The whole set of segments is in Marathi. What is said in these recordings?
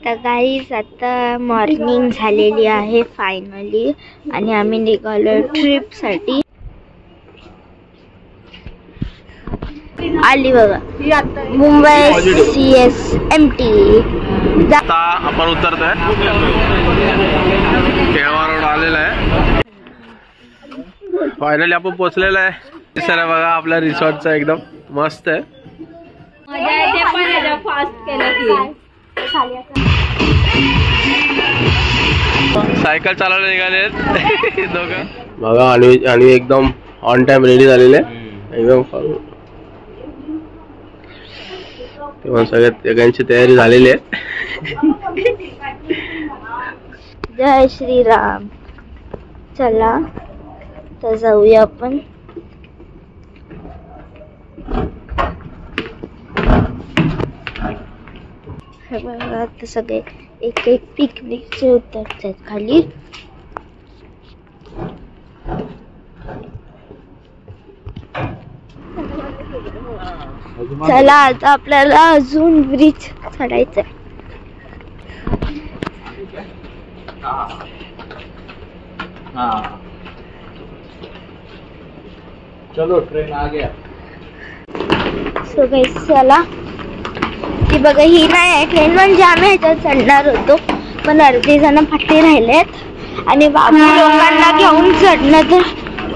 तर गाईज आता मॉर्निंग झालेली आहे फायनली आणि आम्ही निघालो ट्रिपसाठी. आली बघा मुंबई CSMT. आता आपण उतरतोय, केळवा रोड आलेला आहे. फायनली आपण पोहोचलेलो आहे. सर बघा आपल्या रिसॉर्टचा एकदम मस्त आहे. सायकल चालवायला निघाले दोघं बघा. आणि एकदम ऑन टाइम रेडी झालेले एकदम. तेव्हा सगळ्यांची तयारी झालेली आहे. जय श्रीराम. चला तर जाऊया आपण. हे बघा आता सगळे एक एक पिकनिकचे उतरतात खाली. चला आता आपल्याला अजून ब्रिज चढायचं. चलो ट्रेन आ गया. सो गाइस चला. ती बघा ही नाही आहे ट्रेन, म्हणजे आम्ही ह्याच्यात चढणार होतो पण अर्धे जण फट्टे राहिलेत आणि बाबू लोकांना घेऊन चढणं तर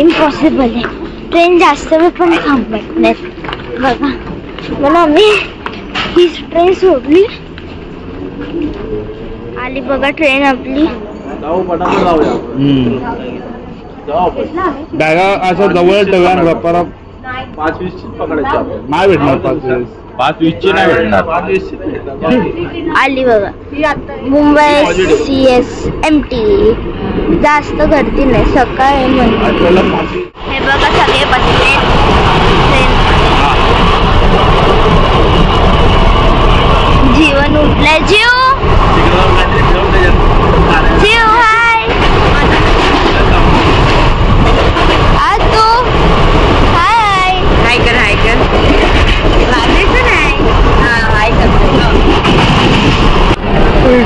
इम्पॉसिबल आहे. ट्रेन जास्त वेळ पण थांबत नाहीत बघा. म्हणून आम्ही ही ट्रेन सोडली. आली बघा ट्रेन आपली. बॅगा असं जवळ ठेवा. परत 5-20 पकडायची नाही भेटणार. 5-20 नाही भेटणार. आली बघा मुंबई CSMT. जास्त गर्दी नाही, सकाळी म्हणून. हे बघा सगळे बसले ट्रेन. जीवन उठलाय. जीव जीव हाय. आज तू हाय हाय कर हाय कर वागायचं नाही.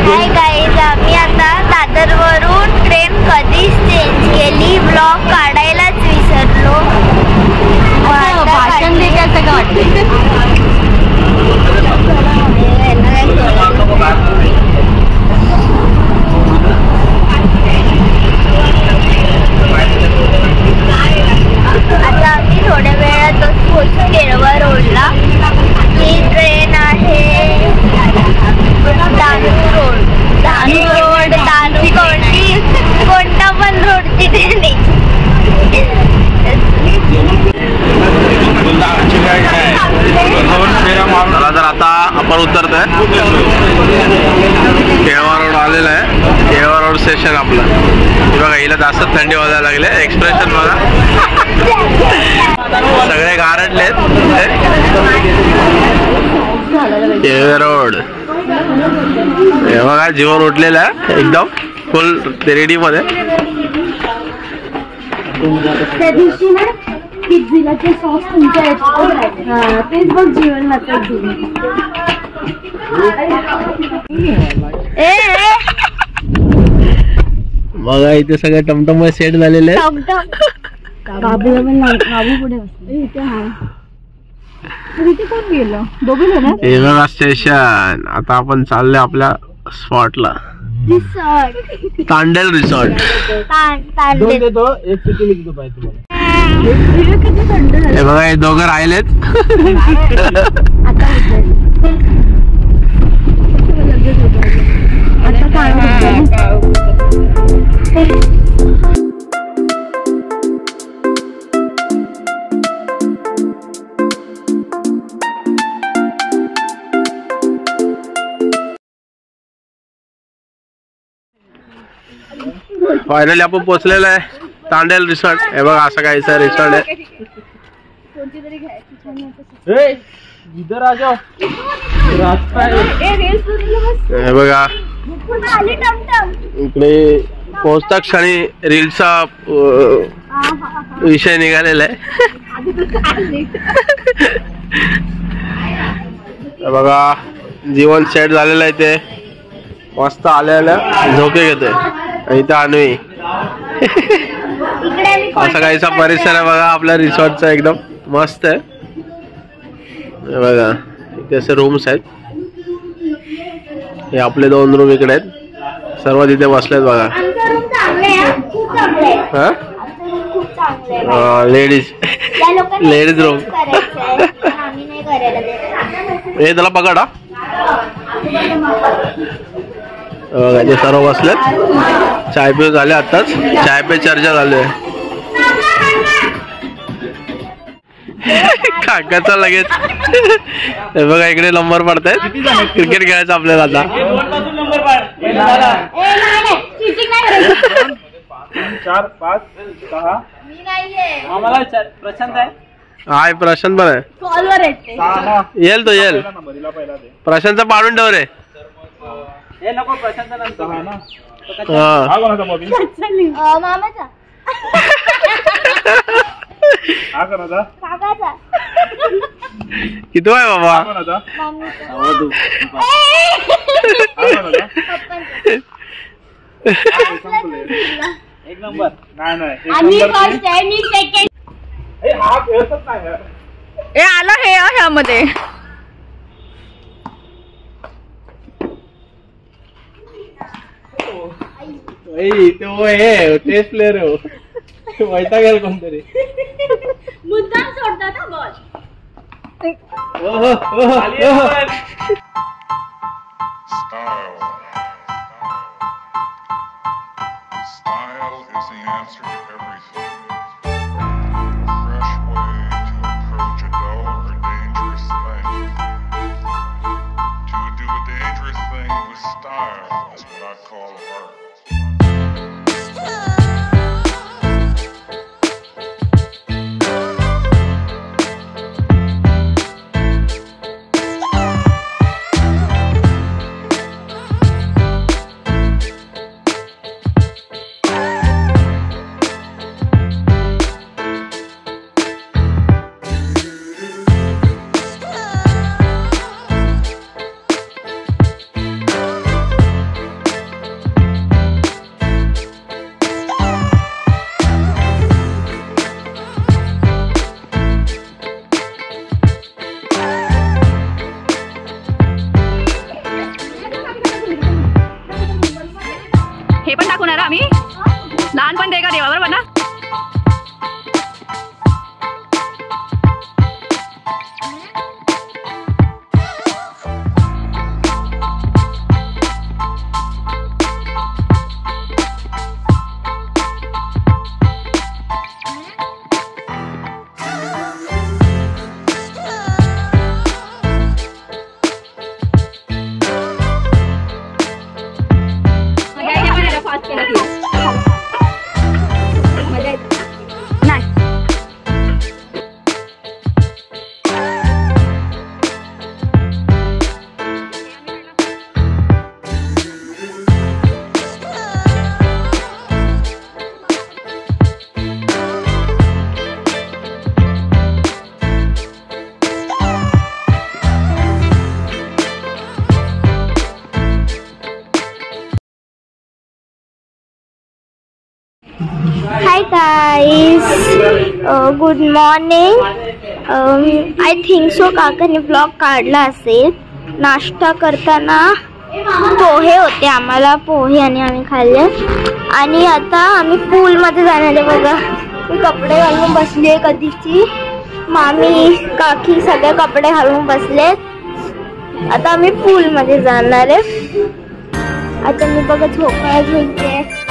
हाय गाईज आम्ही आता दादरवरून ट्रेन कधीच चेंज केली. ब्लॉग काढायलाच विसरलो. भाषण द्यायचं का वाटतं. आता आम्ही थोड्या वेळातच पोहोचू केळवा रोडला. ही ट्रेन आहे दानू रोड. कोणता पण रोडची ट्रेन आहे. तर आता आपण उतरतोय. केळवा रोड आलेला आहे. केळवा रोड स्टेशन आपलं. हे बघा हिला जास्त थंडी वाजायला लागले. एक्सप्रेशन बघा सगळे गारटलेत. केळवा रोड हे बघा जीवन उठलेलं आहे एकदम फुल रेडी मध्ये. त्या दिवशी ना पिझ्झाचे सॉस तुमच्या याच्यात तेच बघ जीवन लागतात. बघा इथे सगळे टमटम सेट झालेले आहेत. बाबू पुढे कोण गेलं. हे बघा स्टेशन. आता आपण चाललोय आपल्या स्पॉटला. Resort Tandel resort. हे बघा हे दोघं राहिलेत. फायनली आपण पोहोचलेलो आहे तांडेल रिसॉर्ट. हे बघा असं काहीचं रिसॉर्ट आहे. हे बघा इकडे पोहोचता क्षणी रीलचा विषय निघालेला आहे. बघा जीवन सेट झालेलं आहे ते मस्त आल्या झोके घेते. इथं अन्वी असा काहीसा परिसर आहे बघा आपल्या रिसॉर्टचा एकदम मस्त आहे. बघा इथे असे रूम्स आहेत. हे आपले 2 रूम इकडे आहेत. सर्व तिथे बसलेत बघा. Ladies room. हे त्याला पकड हा. बघा ते सर्व बसलेत. चाय पे झाले आताच. चाय पे चर्चा झाली आहे. काकाचा लगेच हे बघा इकडे नंबर पडतायत. क्रिकेट खेळायचं आपल्याला आता. 4, 5, 6 प्रशांत आहे. हाय प्रशांत पण आहे. येईल तो येईल. प्रशांतचा पाडून ठेव रे. मामाचा किती आहे बाबा. एक नंबर आलं हे ह्यामध्ये टेस्ट प्लेअर वैतागेल कोणतरी. मुद्दाम सोडतात ना ball. Style is the answer to everything. A fresh way to approach a dull or dangerous thing. To do a dangerous thing with style is what I call art. हे पण दाखवणार आम्ही. लहानपण देगा देवावर बना. Hi guys, good morning. I think so काकाने ब्लॉग काढला असेल. नाश्ता करताना पोहे होते. आम्हाला पोहे आणि आम्ही खाल्ले. आणि आता आम्ही पूल मध्ये जाणार आहे. बघा मी कपडे घालून बसली आहे कधीची. मामी काकी सगळे कपडे घालून बसलेत. आता आम्ही पूल मध्ये जाणार आहे. आता मी बघा झोपायला झोपते.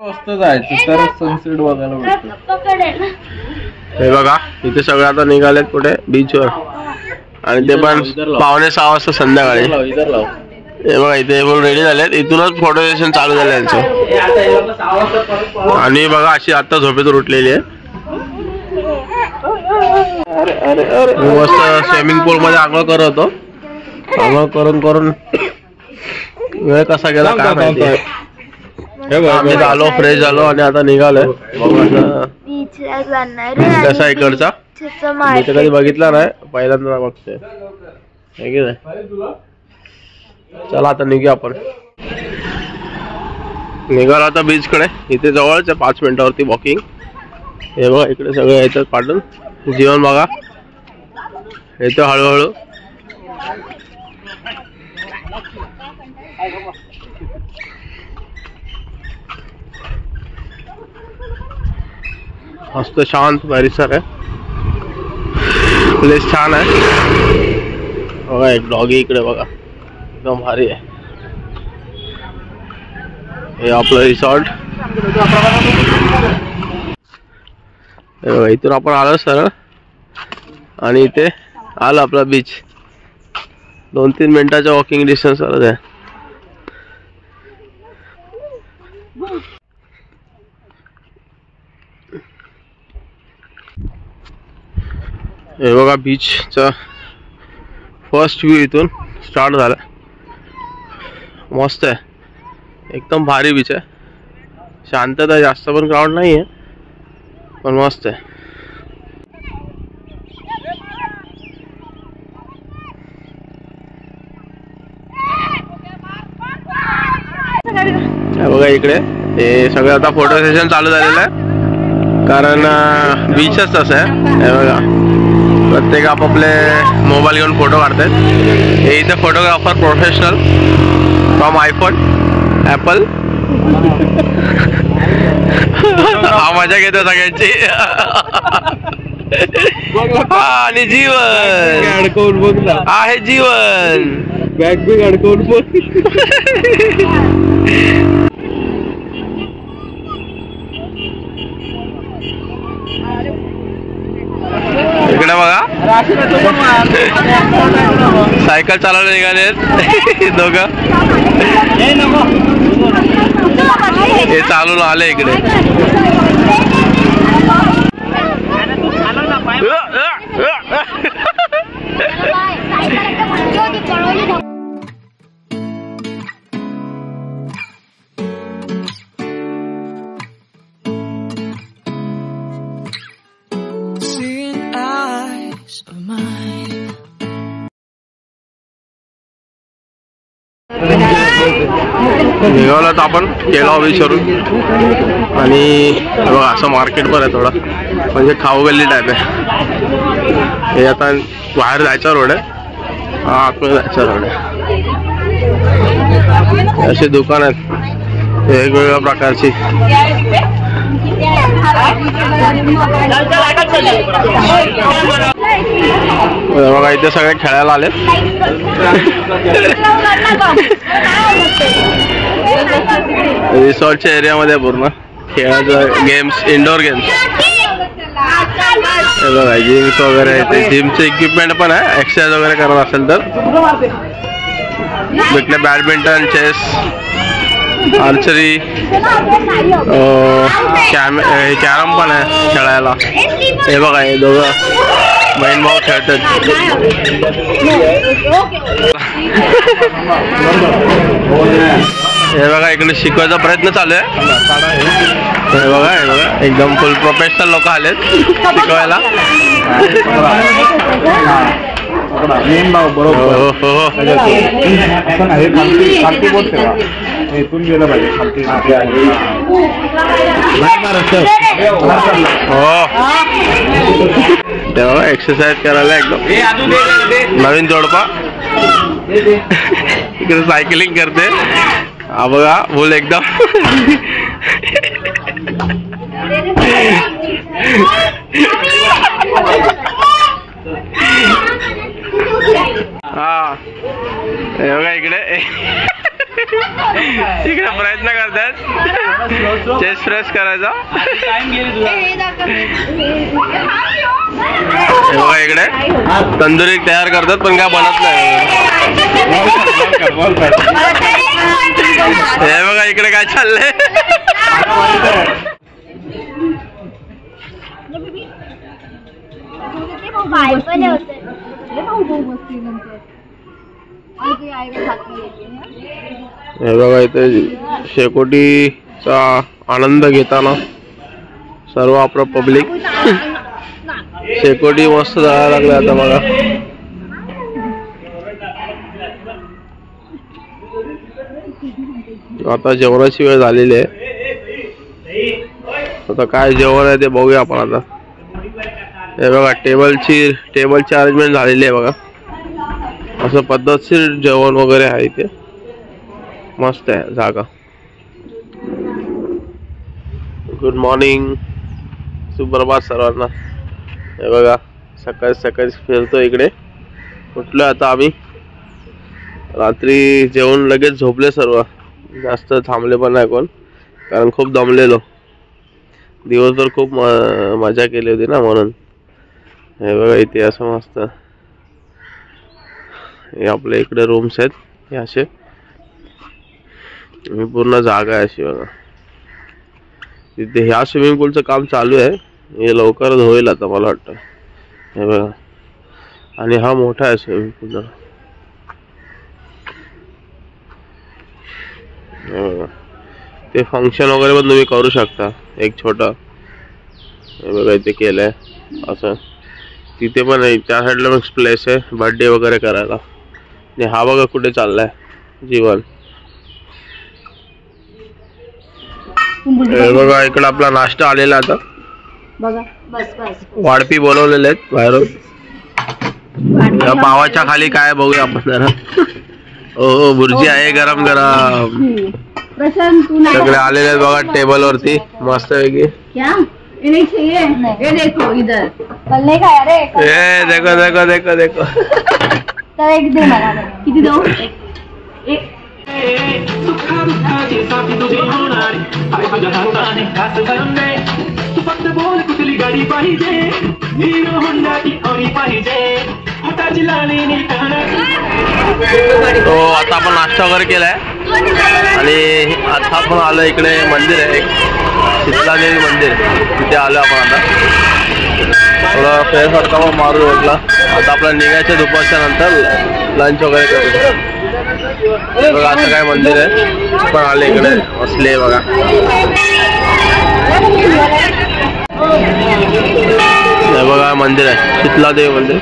वाजता जायचं तर सनसेट बघायला भेटतो. हे बघा इथे सगळे आता निघालेत कुठे बीचवर आणि ते पण 5:45 वाजता संध्याकाळी. हे बघा इथे रेडी झालेत. इथूनच फोटो सेशन चालू झालं यांचं. आणि बघा अशी आता झोपेतून उठलेली आहे. मस्त स्विमिंग पूल मध्ये आंघोळ करत होतो. आंघोळ करून करून वेळ कसा गेला काय माहिती. आम्ही आलो फ्रेश झालो आणि आता निघालोय. बीचला जाणार आहे. कसा इकडचा मी तर कधी बघितला नाही, पहिल्यांदा बघतोय. चला आता निघूया आपण. निघालो आता बीच कडे. इथे जवळच आहे 5 मिनिटावरती वॉकिंग. हे बघा इकडे सगळे येतात पाठून. जीवन बघा येतो हळूहळू. मस्त शांत परिसर आहे. प्लेस छान आहे. बघा एक डॉगी इकडे बघा एकदम भारी आहे. हे आपलं रिसॉर्ट. इथून आपण आलो सरळ आणि इथे आलं आपला बीच. 2-3 मिनिटाच्या वॉकिंग डिस्टन्स आलं आहे. हे बघा बीचचा फर्स्ट व्ह्यू इथून स्टार्ट झाला. मस्त आहे एकदम भारी बीच आहे. शांतता आहे, जास्त पण क्राऊड नाही आहे पण मस्त आहे. बघा इकडे हे सगळं आता फोटो सेशन चालू झालेलं आहे कारण बीचच तसं आहे. हे बघा प्रत्येक आपापले मोबाईल घेऊन फोटो काढतात. हे इथे photographer professional from iPhone Apple. हा मजा घेतो सगळ्यांची. आणि जीवन अडकवून बघ ना. आहे जीवन. बॅग बिग अडकवून बघ. इकडे बघा सायकल चालवलं निघाले दोघं. हे चालून आले इकडे. निघालो तर आपण केला बीचवरून आणि बघा असं मार्केट पण आहे थोडं म्हणजे खाऊ गल्ली टाईप आहे. हे आता बाहेर जायचा रोड आहे. हा आतमध्ये जायचा रोड आहे. असे दुकान आहेत वेगवेगळ्या प्रकारची. बघा इथे सगळे खेळायला आलेत. रिसॉर्टच्या एरियामध्ये पूर्ण खेळाचं गेम्स, इंडोर गेम्स. हे बघा जिम्स वगैरे ते जिमचे इक्विपमेंट पण आहे. एक्सरसाइज वगैरे करत असेल तर भेटले. बॅडमिंटन, चेस, आर्चरी, कॅरम पण आहे खेळायला. हे बघा हे दोघं बहीण भाऊ खेळतात. हे बघा इकडे शिकवायचा प्रयत्न चालू आहे. हे बघा एकदम फुल प्रोफेशनल लोक आलेत शिकवायला. इथून गेलं पाहिजे. तेव्हा एक्सरसाइज करायला एकदम नवीन जोडपा इकडे सायकलिंग करते. हा बघा फुल एकदम हा हे बघा इकडे तिकडे प्रयत्न करतात चेस्ट प्रेस करायचा. हे बघा इकडे तंदुरी तयार करतात पण काय बनत नाही. हे बघा इकडे काय चाललंय. हे बघा इथे शेकोटीचा आनंद घेताना सर्व आपलं पब्लिक. शेकोटी मस्त जायला लागले आता बघा. आता जेवणाची वेळ झालेली आहे. आता काय जेवण आहे ते बघूया आपण आता. हे बघा टेबलची अरेंजमेंट झालेली आहे बघा. असं पद्धतशीर जेवण वगैरे आहे इथे. मस्त आहे जागा. गुड मॉर्निंग, सुप्रभात सर्वांना. हे बघा सकाळी सकाळी फिरतो इकडे. उठलो आता आम्ही. रात्री जेवण लगेच झोपले सर्व. जास्त थांबले पण नाही कोण, कारण खूप दमलेलो. दिवसभर खूप मजा केली होती ना म्हणून. हे बघा इथे असं मस्त हे आपल्या इकडे रूम्स आहेत. हे असे पूर्ण जागा आहे अशी बघा. तिथे ह्या स्विमिंग पूलचं काम चालू आहे. हे लवकरच होईल आता मला वाटतं. हे बघा आणि हा मोठा आहे स्विमिंग पूल. हे बघा ते फंक्शन वगैरे पण तुम्ही करू शकता एक छोटा. हे बघा इथे केलंय असं. तिथे पण आहे त्या साईडला मग प्लेस आहे बर्थडे वगैरे करायला. आणि हा बघा कुठे चाललाय जीवन. हे बघा इकडे आपला नाश्ता आलेला आता. वाढपी बोलवलेले आहेत बाहेरून. या पावाच्या खाली काय बघूया आपण जरा. ओ भुर्जी आहे गरम गरम. सगळे आलेले आहेत बघा टेबल वरती मस्त पैकी. देखो देखो देखो देखो. तर एक दे मला. किती देऊ? तो आता आपण नाश्ता वगैरे केलाय आणि आता आपण आलो इकडे मंदिर आहे एक शीतलादेवी मंदिर. तिथे आलो आपण आता. थोडा फेरफटका पण मारून म्हटला. आता आपल्याला निघायचं दुपारच्या नंतर लंच वगैरे करू. बघा असं काय मंदिर आहे. पण आले इकडे असले बघा. हे बघा मंदिर आहे शीतलादेवी मंदिर.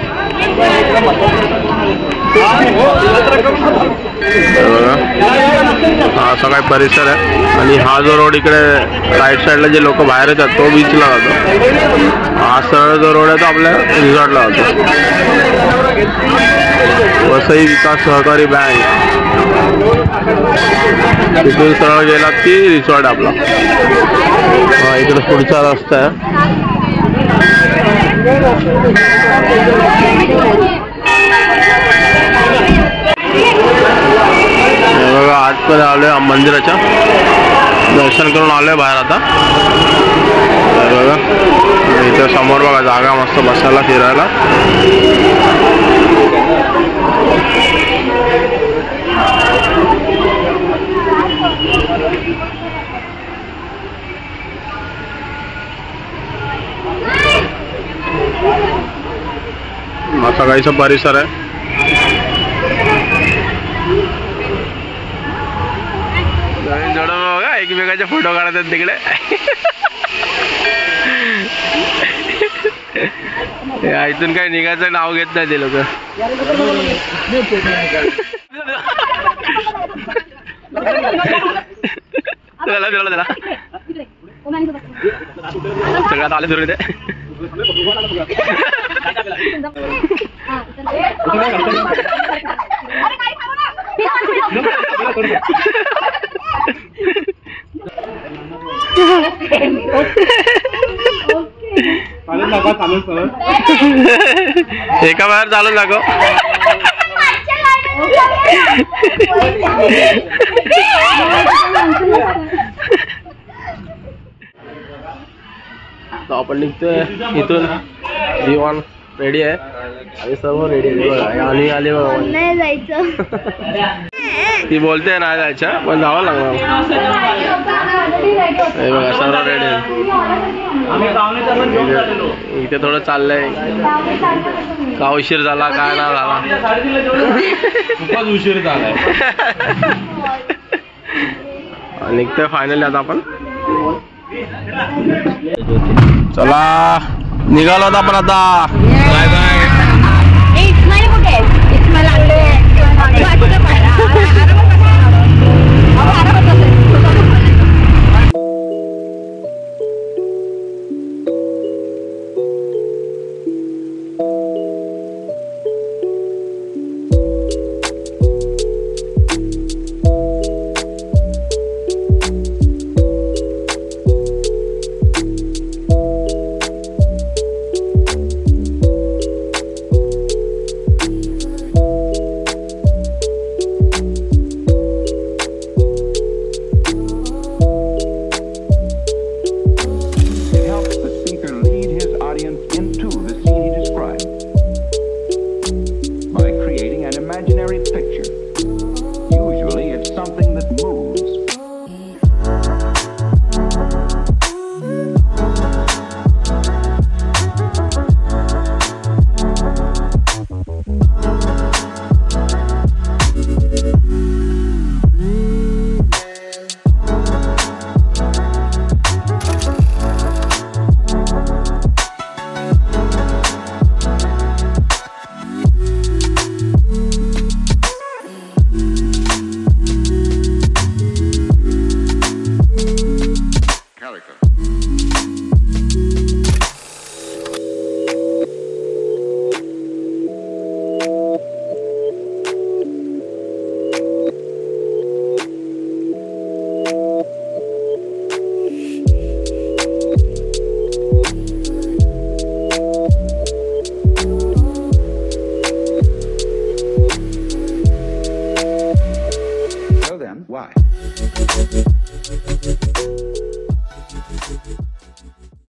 हा असा काय परिसर आहे. आणि हा जो रोड इकडे राईट साईडला जे लोक बाहेर येतात तो बीचला जातो. हा सरळ जो रोड आहे तो आपल्या रिसॉर्टला जातो. वसई विकास सहकारी बँक. तिथून सरळ गेलात की रिसॉर्ट आपला. हा इकडे पुढचा रस्ता आहे. बघा आजपर्यंत आलोय मंदिराच्या दर्शन करून आलोय बाहेर आता. बघा इथं समोर बघा जागा मस्त बसायला फिरायला. असा काहीसा परिसर आहे. बघा एकमेकाचे फोटो काढतात तिकडे. इथून काही निघायचं नाव घेत नाही ते लोक. सगळ्यात आले फिरून ते. एका बाहेर चालून दाखव. आता आपण निघतोय इथून. जीवन रेडी आहे आणि सर्व रेडी आहे बघा. आणि आले बघा. नाही जायचं. ती बोलते नाही जायचं पण जावं लागणार. हे बघा सर्व रेडी आहे. इथे थोडं चाललंय का उशीर झाला काय ना झाला. खूपच उशीर झालाय. निघतोय फायनली आता आपण. चला निघालो आता आपण आता. Bye bye. इस्माईल कुठे आहे? इस्माईल आले. It helps the speaker lead his audience into the scene he describes by creating an imaginary picture. Usually it's something that moves. So then, why?